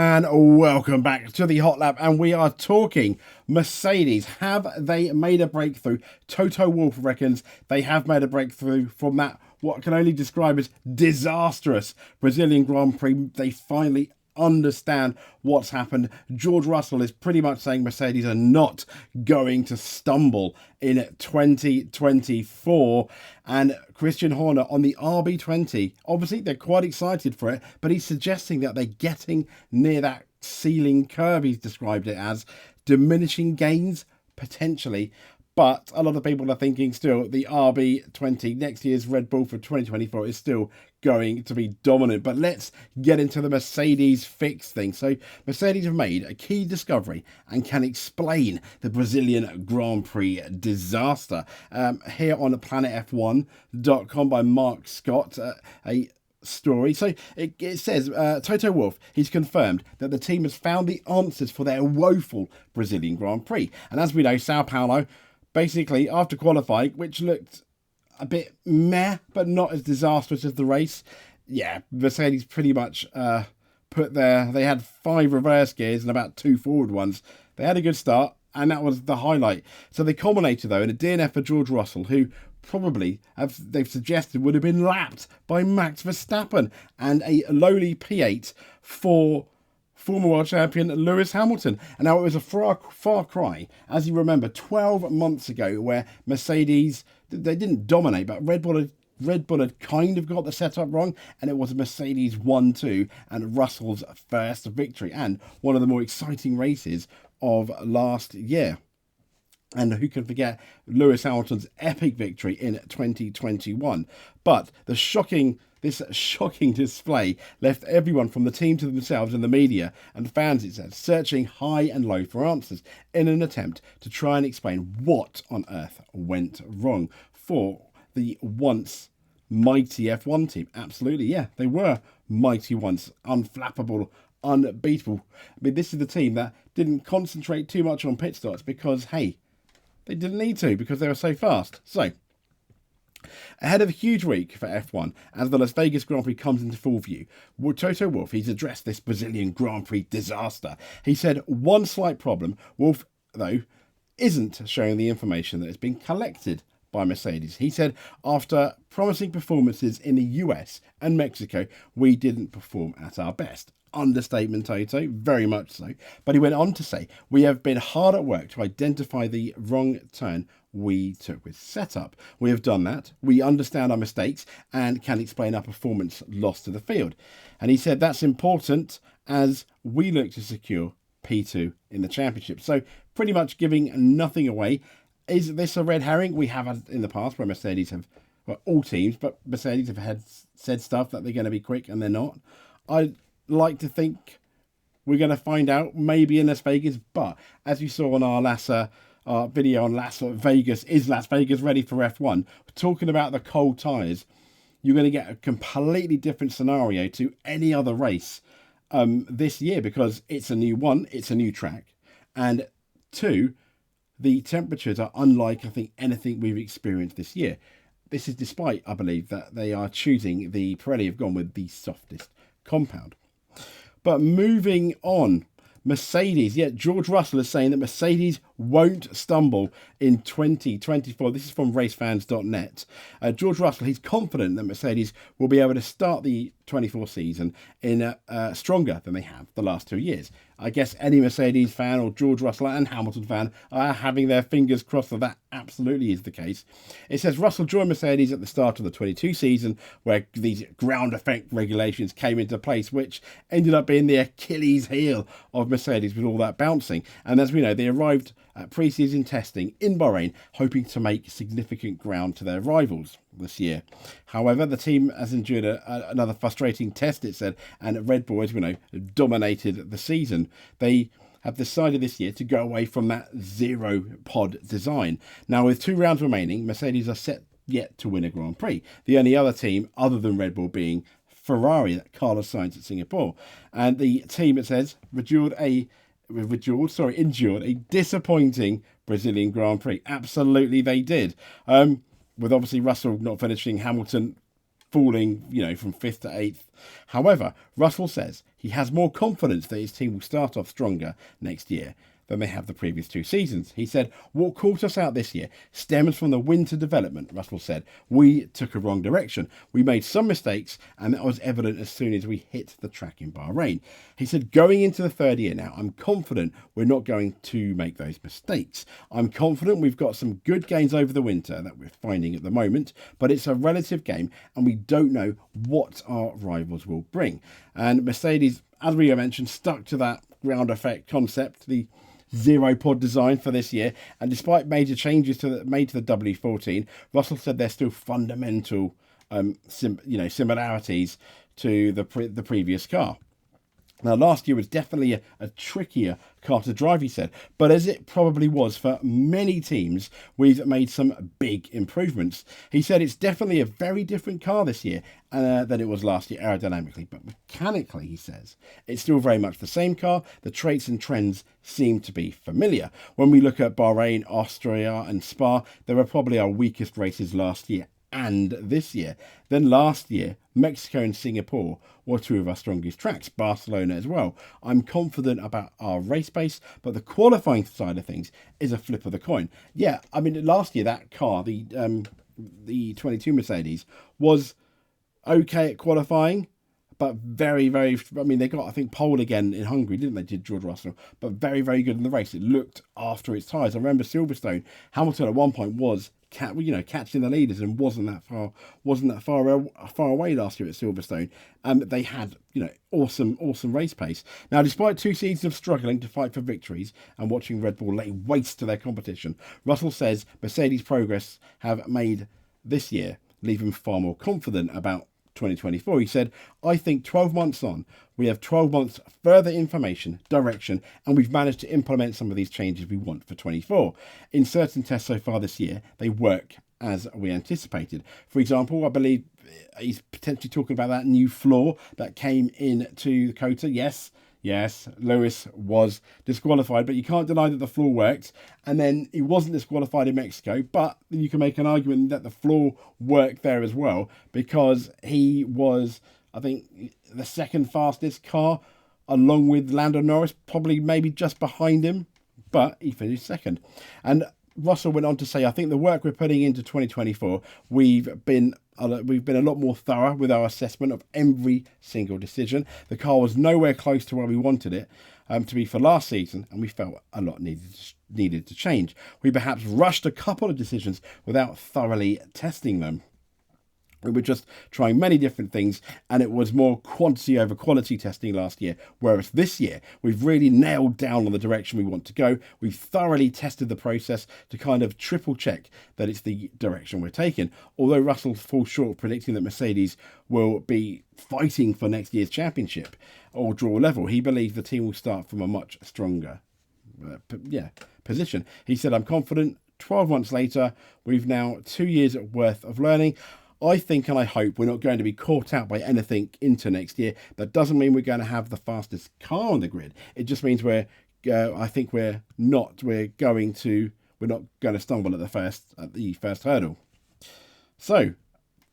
And welcome back to the Hot Lap, and we are talking Mercedes. Have they made a breakthrough? Toto Wolff reckons they have made a breakthrough from that, what can only describe as disastrous Brazilian Grand Prix. They finally understand what's happened. George Russell is pretty much saying Mercedes are not going to stumble in 2024, and Christian Horner on the RB20, obviously they're quite excited for it, but he's suggesting that they're getting near that ceiling curve. He's described it as diminishing gains potentially. But a lot of people are thinking still the RB20, next year's Red Bull for 2024, is still going to be dominant. But let's get into the Mercedes fix thing. So Mercedes have made a key discovery and can explain the Brazilian Grand Prix disaster. Here on planetf1.com by Mark Scott, a story. So it says Toto Wolff, he's confirmed that the team has found the answers for their woeful Brazilian Grand Prix. And as we know, Sao Paulo, basically, after qualifying, which looked a bit meh, but not as disastrous as the race, yeah, Mercedes pretty much they had 5 reverse gears and about 2 forward ones. They had a good start, and that was the highlight. So they culminated, though, in a DNF for George Russell, who probably, they've suggested, would have been lapped by Max Verstappen, and a lowly P8 for former world champion Lewis Hamilton. And now it was a far cry, as you remember, 12 months ago, where Mercedes, they didn't dominate, but Red Bull had kind of got the setup wrong, and it was Mercedes 1-2 and Russell's first victory, and one of the more exciting races of last year. And who can forget Lewis Hamilton's epic victory in 2021? But this shocking display left everyone from the team to themselves and the media and fans, it says, searching high and low for answers in an attempt to try and explain what on earth went wrong for the once mighty F1 team. Absolutely, yeah, they were mighty once, unflappable, unbeatable. I mean, this is the team that didn't concentrate too much on pit stops because, hey, they didn't need to because they were so fast. So, ahead of a huge week for F1, as the Las Vegas Grand Prix comes into full view, Toto Wolff, he's addressed this Brazilian Grand Prix disaster. He said one slight problem, Wolff, though, isn't showing the information that has been collected by Mercedes. He said, after promising performances in the US and Mexico, we didn't perform at our best. Understatement, Toto, very much so. But he went on to say, we have been hard at work to identify the wrong turn we took with setup. We have done that. We understand our mistakes and can explain our performance lost to the field. And he said that's important as we look to secure P2 in the championship. So pretty much giving nothing away. Is this a red herring? We have had in the past where Mercedes have, well, all teams, but Mercedes have said stuff that they're going to be quick and they're not. I like to think we're going to find out maybe in Las Vegas, but as you saw on our last video on Las Vegas, is Las Vegas ready for F1? We're talking about the cold tyres. You're going to get a completely different scenario to any other race this year because it's a new one, it's a new track, and 2, the temperatures are unlike, I think, anything we've experienced this year. This is despite, I believe, that they are choosing Pirelli have gone with the softest compound. But moving on, Mercedes, George Russell is saying that Mercedes won't stumble in 2024. This is from racefans.net. George Russell, he's confident that Mercedes will be able to start the 24 season in stronger than they have the last 2 years. I guess any Mercedes fan or George Russell and Hamilton fan are having their fingers crossed that absolutely is the case. It says Russell joined Mercedes at the start of the 22 season where these ground effect regulations came into place, which ended up being the Achilles heel of Mercedes with all that bouncing. And as we know, they arrived at pre-season testing in Bahrain, hoping to make significant ground to their rivals this year. However, the team has endured another frustrating test, it said, and Red Bull, as we know, dominated the season. They have decided this year to go away from that zero pod design. Now, with 2 rounds remaining, Mercedes are set yet to win a Grand Prix. The only other team other than Red Bull being Ferrari, that Carlos Sainz at Singapore. And the team, it says, endured a disappointing Brazilian Grand Prix. Absolutely they did. With obviously Russell not finishing, Hamilton falling, from 5th to 8th. However, Russell says he has more confidence that his team will start off stronger next year than they have the previous 2 seasons. He said, what caught us out this year stems from the winter development. Russell said, we took a wrong direction. We made some mistakes, and that was evident as soon as we hit the track in Bahrain. He said, going into the 3rd year now, I'm confident we're not going to make those mistakes. I'm confident we've got some good gains over the winter that we're finding at the moment, but it's a relative game, and we don't know what our rivals will bring. And Mercedes, as we mentioned, stuck to that ground effect concept, the 0 pod design for this year, and despite major changes made to the W14, Russell said there's still fundamental similarities to the previous car. Now, last year was definitely a trickier car to drive, he said, but as it probably was for many teams, we've made some big improvements. He said it's definitely a very different car this year than it was last year aerodynamically, but mechanically, he says, it's still very much the same car. The traits and trends seem to be familiar. When we look at Bahrain, Austria and Spa, they were probably our weakest races last year and this year. Then last year, Mexico and Singapore were 2 of our strongest tracks, Barcelona as well. I'm confident about our race pace, but the qualifying side of things is a flip of the coin. Yeah, I mean, last year that car, the 22 Mercedes, was okay at qualifying, but very, very, they got, I think, pole again in Hungary, didn't they, did George Russell, but very, very good in the race. It looked after its tyres. I remember Silverstone, Hamilton at one point was catching the leaders and wasn't that far away last year at Silverstone. They had awesome race pace. Now, despite 2 seasons of struggling to fight for victories and watching Red Bull lay waste to their competition, Russell says Mercedes' progress have made this year leave him far more confident about 2024. He said, I think 12 months on, we have 12 months further information, direction, and we've managed to implement some of these changes we want for 24. In certain tests so far this year, they work as we anticipated. For example, I believe he's potentially talking about that new floor that came into the Toto. Yes, Lewis was disqualified, but you can't deny that the floor worked. And then he wasn't disqualified in Mexico, but you can make an argument that the floor worked there as well, because he was, I think, the 2nd fastest car, along with Lando Norris, probably maybe just behind him, but he finished 2nd. And Russell went on to say, I think the work we're putting into 2024, we've been a lot more thorough with our assessment of every single decision. The car was nowhere close to where we wanted it to be for last season, and we felt a lot needed to change. We perhaps rushed a couple of decisions without thoroughly testing them. We were just trying many different things, and it was more quantity over quality testing last year, whereas this year we've really nailed down on the direction we want to go. We've thoroughly tested the process to kind of triple check that it's the direction we're taking. Although Russell falls short of predicting that Mercedes will be fighting for next year's championship or draw level, he believes the team will start from a much stronger position. He said, I'm confident 12 months later, we've now 2 years worth of learning. I think and I hope we're not going to be caught out by anything into next year. That doesn't mean we're going to have the fastest car on the grid. It just means we're not going to stumble at the first hurdle. So,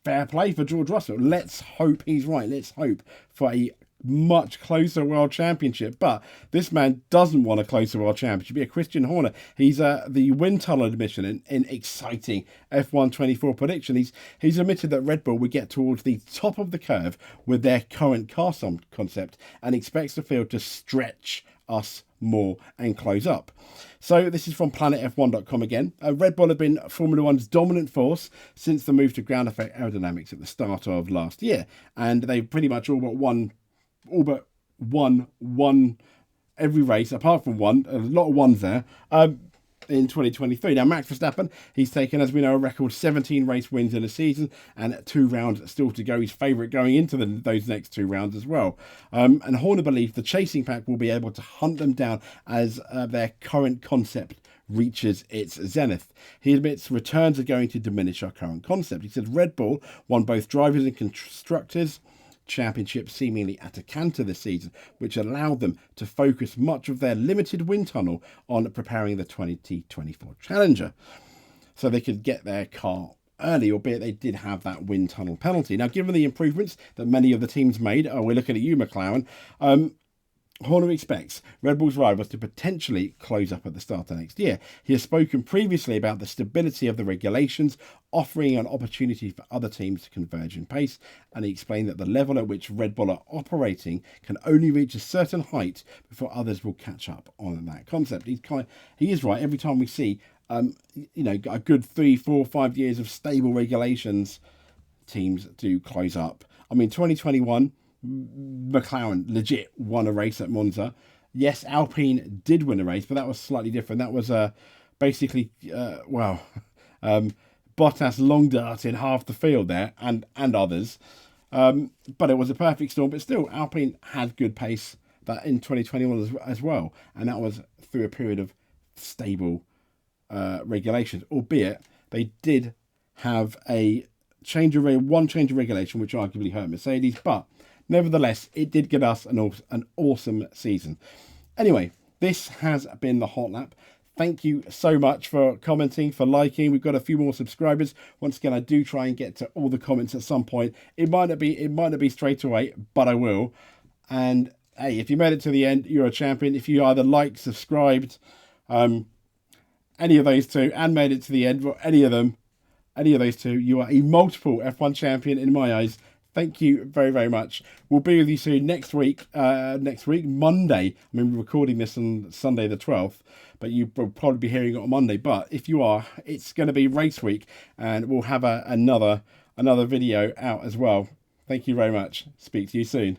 fair play for George Russell. Let's hope he's right. Let's hope for a much closer world championship, but this man doesn't want a closer world championship. Yeah, Christian Horner, he's the wind tunnel admission in exciting F1 24 prediction. He's admitted that Red Bull would get towards the top of the curve with their current car concept and expects the field to stretch us more and close up. So this is from planetf1.com again. Red Bull have been Formula One's dominant force since the move to ground effect aerodynamics at the start of last year, and they've pretty much all but won every race apart from one. A lot of ones there in 2023. Now, Max Verstappen, he's taken, as we know, a record 17 race wins in a season and 2 rounds still to go. His favourite going into those next 2 rounds as well. And Horner believes the chasing pack will be able to hunt them down as their current concept reaches its zenith. He admits returns are going to diminish our current concept. He said Red Bull won both drivers and constructors championship seemingly at a canter this season, which allowed them to focus much of their limited wind tunnel on preparing the 2024 Challenger, so they could get their car early, albeit they did have that wind tunnel penalty. Now, given the improvements that many of the teams made, we're looking at you, McLaren, Horner expects Red Bull's rivals to potentially close up at the start of next year. He has spoken previously about the stability of the regulations, offering an opportunity for other teams to converge in pace, and he explained that the level at which Red Bull are operating can only reach a certain height before others will catch up on that concept. He is right. Every time we see a good 3, 4, 5 years of stable regulations, teams do close up. I mean, 2021, McLaren legit won a race at Monza. Yes, Alpine did win a race, but that was slightly different. That was basically, Bottas long dart in half the field there, and others. But it was a perfect storm. But still, Alpine had good pace that in 2021 as well, and that was through a period of stable regulations. Albeit they did have one change of regulation, which arguably hurt Mercedes, but nevertheless, it did get us an awesome season. Anyway, this has been the Hot Lap. Thank you so much for commenting, for liking. We've got a few more subscribers. Once again, I do try and get to all the comments at some point. It might not be straight away, but I will. And hey, if you made it to the end, you're a champion. If you either liked, subscribed, any of those two, and made it to the end, or any of those two, you are a multiple F1 champion in my eyes. Thank you very, very much. We'll be with you soon next week, Monday. I mean, we're recording this on Sunday the 12th, but you will probably be hearing it on Monday. But if you are, it's going to be race week, and we'll have another video out as well. Thank you very much. Speak to you soon.